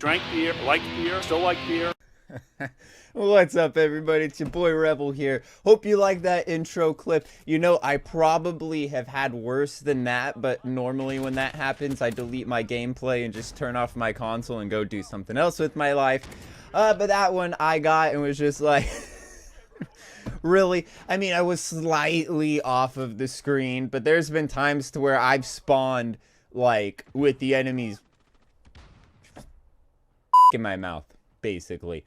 drank beer, liked beer, still like beer. What's up, everybody? It's your boy Rebel here. Hope you like that intro clip. You know, I probably have had worse than that, but normally when that happens, I delete my gameplay and just turn off my console and go do something else with my life. But that one I got and was just like... Really? I mean, I was slightly off of the screen, but there's been times to where I've spawned, like, with the enemies in my mouth, basically.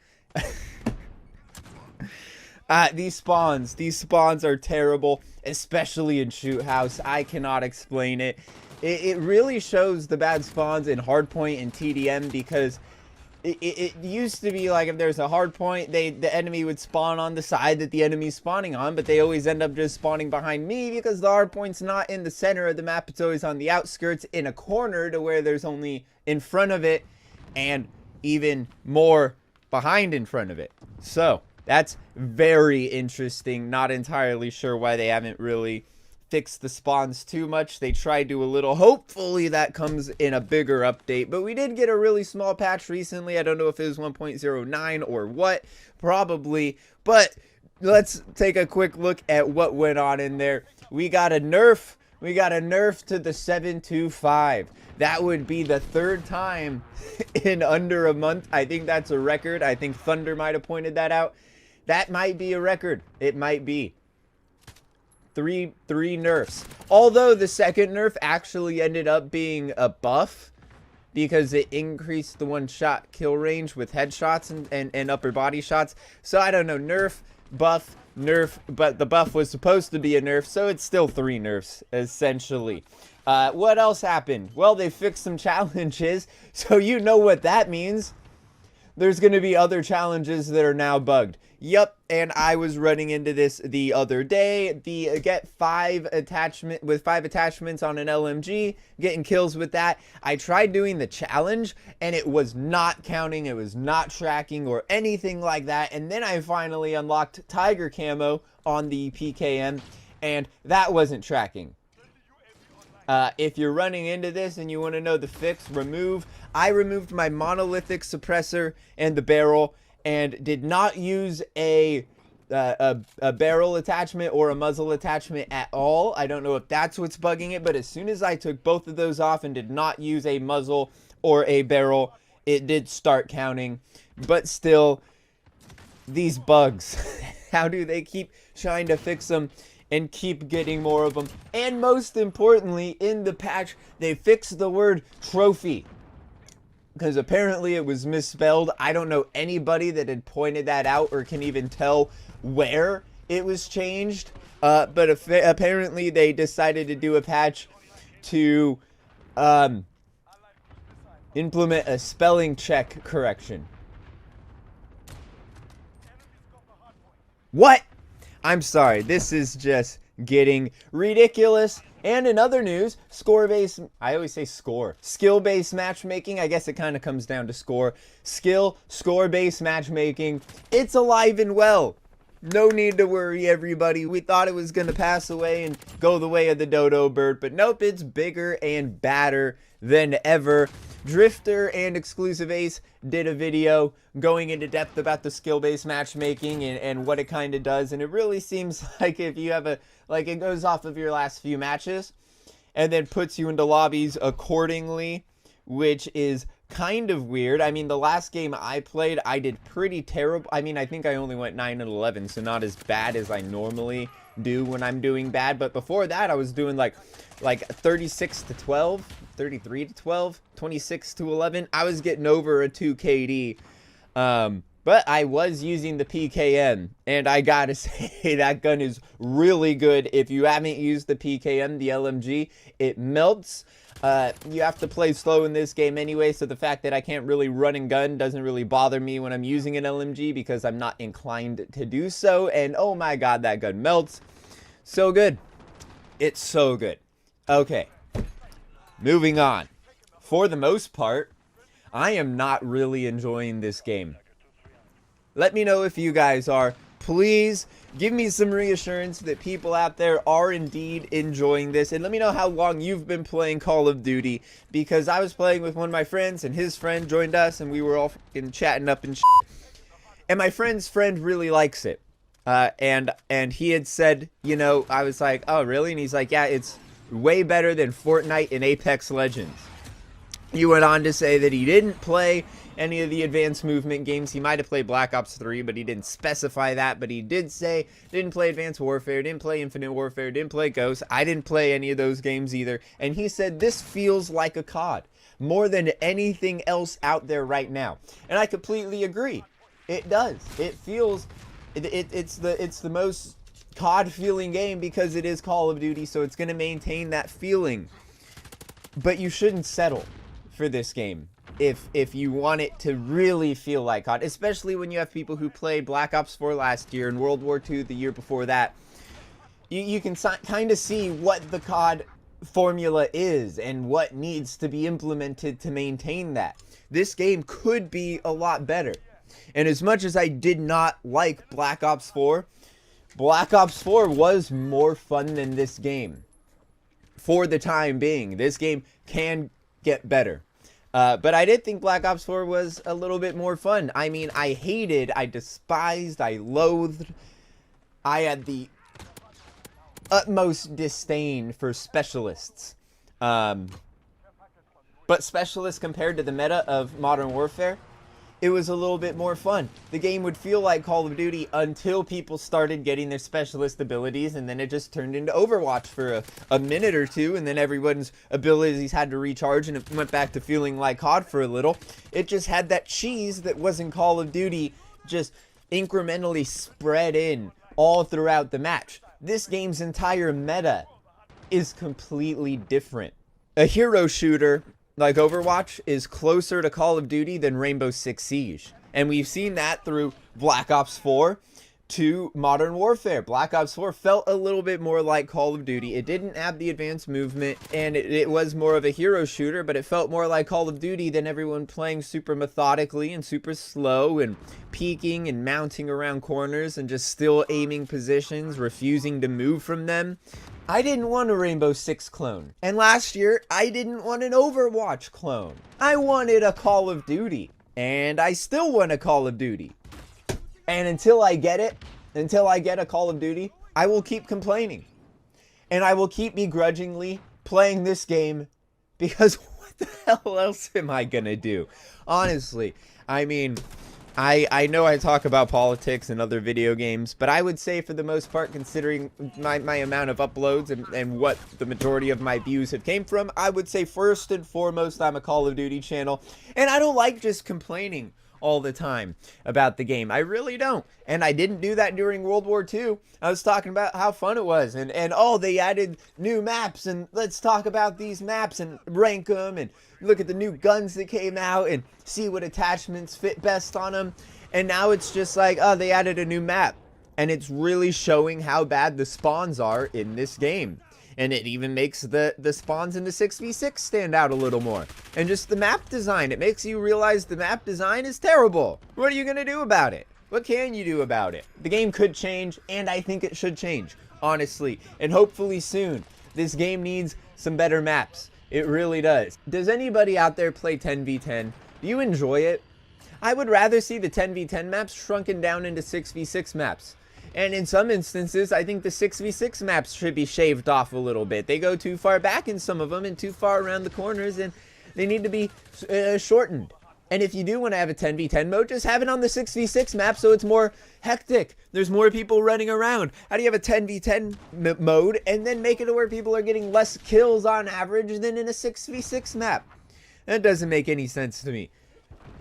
These spawns are terrible, especially in Shoot House. I cannot explain it. It really shows the bad spawns in Hardpoint and TDM because it used to be like if there's a hard point, the enemy would spawn on the side that the enemy's spawning on, but they always end up just spawning behind me because the hard point's not in the center of the map. It's always on the outskirts in a corner to where there's only in front of it and even more behind in front of it. So that's very interesting. Not entirely sure why they haven't really fix the spawns too much. They tried to a little. Hopefully that comes in a bigger update, but we did get a really small patch recently. I don't know if it was 1.09 or what, probably, but let's take a quick look at what went on in there. We got a nerf to the 725. That would be the third time in under a month. I think that's a record. I think Thunder might have pointed that out. That might be a record. It might be. Three nerfs. Although the second nerf actually ended up being a buff because it increased the one-shot kill range with headshots and upper body shots. So I don't know, nerf, buff, nerf, but the buff was supposed to be a nerf, so it's still 3 nerfs, essentially. What else happened? Well, they fixed some challenges, so you know what that means. There's going to be other challenges that are now bugged. Yup, and I was running into this the other day. The get 5 attachment with 5 attachments on an LMG, getting kills with that. I tried doing the challenge and it was not counting, it was not tracking or anything like that. And then I finally unlocked Tiger Camo on the PKM and that wasn't tracking. If you're running into this and you want to know the fix, I removed my monolithic suppressor and the barrel and did not use a barrel attachment or a muzzle attachment at all. I don't know if that's what's bugging it, but as soon as I took both of those off and did not use a muzzle or a barrel, it did start counting. But still, these bugs, how do they keep trying to fix them and keep getting more of them? And most importantly, in the patch, they fixed the word trophy, because apparently it was misspelled. I don't know anybody that had pointed that out or can even tell where it was changed. But apparently they decided to do a patch to implement a spelling check correction. What? I'm sorry, this is just getting ridiculous. And in other news, score-based, I always say score, skill-based matchmaking, I guess it kind of comes down to score. Score-based matchmaking, it's alive and well. No need to worry, everybody. We thought it was going to pass away and go the way of the dodo bird, but nope, it's bigger and badder than ever. Drifter and Exclusive Ace did a video going into depth about the skill-based matchmaking and what it kind of does, and it really seems like if you have a, like, it goes off of your last few matches and then puts you into lobbies accordingly, which is kind of weird. I mean, the last game I played, I did pretty terrible. I mean, I think I only went 9 and 11, so not as bad as I normally do when I'm doing bad, but before that I was doing like 36 to 12, 33 to 12, 26 to 11. I was getting over a 2 KD, but I was using the PKM, and I gotta say that gun is really good. If you haven't used the PKM, the LMG, it melts. You have to play slow in this game anyway, so the fact that I can't really run and gun doesn't really bother me when I'm using an LMG because I'm not inclined to do so. And oh my god, that gun melts. So good. It's so good. Okay, moving on. For the most part, I am not really enjoying this game. Let me know if you guys are. please give me some reassurance that people out there are indeed enjoying this, and let me know how long you've been playing Call of Duty, because I was playing with one of my friends and his friend joined us and we were all fucking chatting up and shit. And my friend's friend really likes it. And he had said, you know, I was like, oh really? And he's like, yeah, it's way better than Fortnite and Apex Legends. He went on to say that he didn't play any of the advanced movement games. He might have played Black Ops 3, but he didn't specify that. But he did say didn't play Advanced Warfare, didn't play Infinite Warfare, didn't play Ghost. I didn't play any of those games either. And he said this feels like a COD more than anything else out there right now. And I completely agree. It does. It feels it's the most COD feeling game because it is Call of Duty, so it's going to maintain that feeling. But you shouldn't settle for this game if you want it to really feel like COD, especially when you have people who played Black Ops 4 last year and World War II the year before that. You can kind of see what the COD formula is and what needs to be implemented to maintain that. This game could be a lot better. And as much as I did not like Black Ops 4, Black Ops 4 was more fun than this game. For the time being, this game can get better. But I did think Black Ops 4 was a little bit more fun. I mean, I hated, I despised, I loathed, I had the utmost disdain for specialists. But specialists compared to the meta of Modern Warfare, it was a little bit more fun. The game would feel like Call of Duty until people started getting their specialist abilities, and then it just turned into Overwatch for a minute or two, and then everyone's abilities had to recharge, and it went back to feeling like COD for a little. It just had that cheese that wasn't Call of Duty just incrementally spread in all throughout the match. This game's entire meta is completely different. A hero shooter like Overwatch is closer to Call of Duty than Rainbow Six Siege. And we've seen that through Black Ops 4 to Modern Warfare. Black Ops 4 felt a little bit more like Call of Duty. It didn't have the advanced movement, and it was more of a hero shooter, but it felt more like Call of Duty than everyone playing super methodically and super slow and peeking and mounting around corners and just still aiming positions, refusing to move from them. I didn't want a Rainbow Six clone. And last year, I didn't want an Overwatch clone. I wanted a Call of Duty. And I still want a Call of Duty. And until I get it, until I get a Call of Duty, I will keep complaining. And I will keep begrudgingly playing this game because what the hell else am I gonna do? Honestly, I mean, I know I talk about politics and other video games, but I would say for the most part, considering my amount of uploads and what the majority of my views have came from, I would say first and foremost, I'm a Call of Duty channel, and I don't like just complaining all the time about the game. I really don't. And I didn't do that during World War II. I was talking about how fun it was and oh, they added new maps and let's talk about these maps and rank them and look at the new guns that came out and see what attachments fit best on them. And now it's just like, oh, they added a new map. And it's really showing how bad the spawns are in this game. And it even makes the spawns in the 6v6 stand out a little more. And just the map design, it makes you realize the map design is terrible. What are you going to do about it? What can you do about it? The game could change, and I think it should change, honestly. And hopefully soon. This game needs some better maps. It really does. Does anybody out there play 10v10? Do you enjoy it? I would rather see the 10v10 maps shrunken down into 6v6 maps. And in some instances, I think the 6v6 maps should be shaved off a little bit. They go too far back in some of them and too far around the corners, and they need to be shortened. And if you do want to have a 10v10 mode, just have it on the 6v6 map so it's more hectic. There's more people running around. How do you have a 10v10 mode and then make it to where people are getting less kills on average than in a 6v6 map? That doesn't make any sense to me.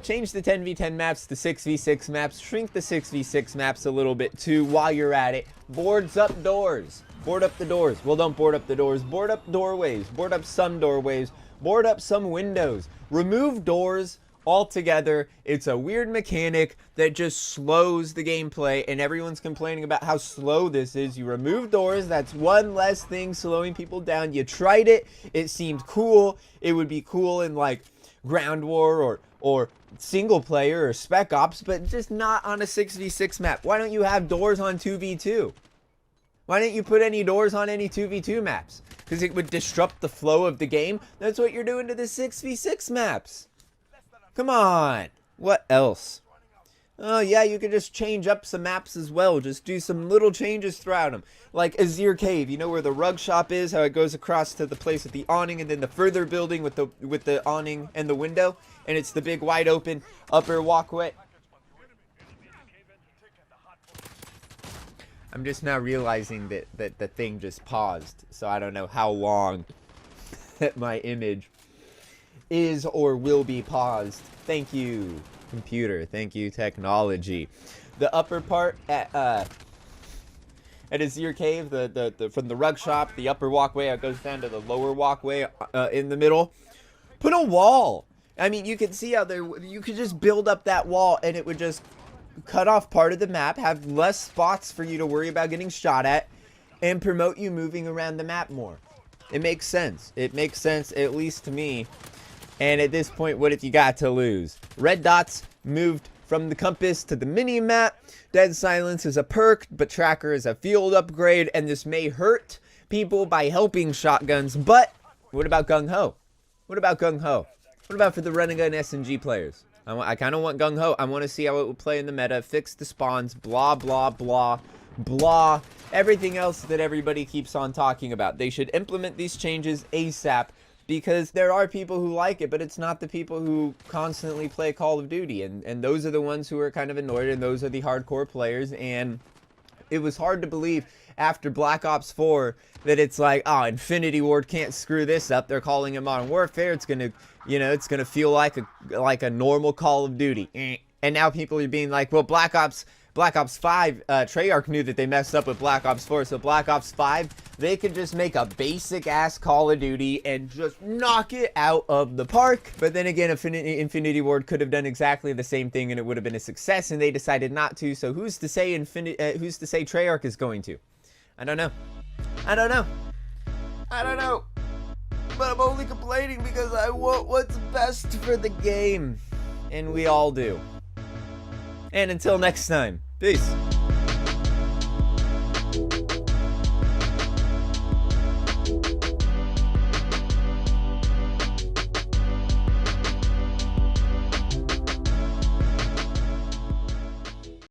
Change the 10v10 maps to 6v6 maps. Shrink the 6v6 maps a little bit too while you're at it. Boards up doors. Board up the doors. Well, don't board up the doors. Board up doorways. Board up some doorways. Board up some windows. Remove doors altogether. It's a weird mechanic that just slows the gameplay, and everyone's complaining about how slow this is. You remove doors. That's one less thing slowing people down. You tried it. It seemed cool. It would be cool in like Ground War or single player or Spec Ops, but just not on a 6v6 map. Why don't you have doors on 2v2? Why didn't you put any doors on any 2v2 maps? Because it would disrupt the flow of the game. That's what you're doing to the 6v6 maps. Come on. What else? Oh yeah, you could just change up some maps as well. Just do some little changes throughout them. Like Azir Cave, you know where the rug shop is, how it goes across to the place with the awning, and then the further building with the awning and the window, and it's the big wide open upper walkway. I'm just now realizing that the thing just paused, so I don't know how long that my image is or will be paused. Thank you, computer. Thank you, technology. The upper part at Azir Cave, the from the rug shop, the upper walkway, it goes down to the lower walkway in the middle. Put a wall. I mean, you can see how you could just build up that wall, and it would just cut off part of the map, have less spots for you to worry about getting shot at, and promote you moving around the map more. It makes sense. It makes sense, at least to me. And at this point, what have you got to lose? Red dots moved from the compass to the mini map. Dead silence is a perk, but tracker is a field upgrade, and this may hurt people by helping shotguns. But what about gung ho? What about gung ho? What about for the Renegade SMG players? I kind of want gung ho. I want to see how it will play in the meta. Fix the spawns. Blah blah blah blah. Everything else that everybody keeps on talking about. They should implement these changes ASAP. Because there are people who like it, but it's not the people who constantly play Call of Duty. And those are the ones who are kind of annoyed, and those are the hardcore players. And it was hard to believe after Black Ops 4 that it's like, oh, Infinity Ward can't screw this up. They're calling it Modern Warfare. It's going to, you know, it's going to feel like a normal Call of Duty. And now people are being like, well, Black Ops 5, Treyarch knew that they messed up with Black Ops 4, so Black Ops 5, they could just make a basic-ass Call of Duty and just knock it out of the park. But then again, Infinity Ward could have done exactly the same thing, and it would have been a success, and they decided not to, so who's to say Treyarch is going to? I don't know. I don't know. But I'm only complaining because I want what's best for the game. And we all do. And until next time, peace.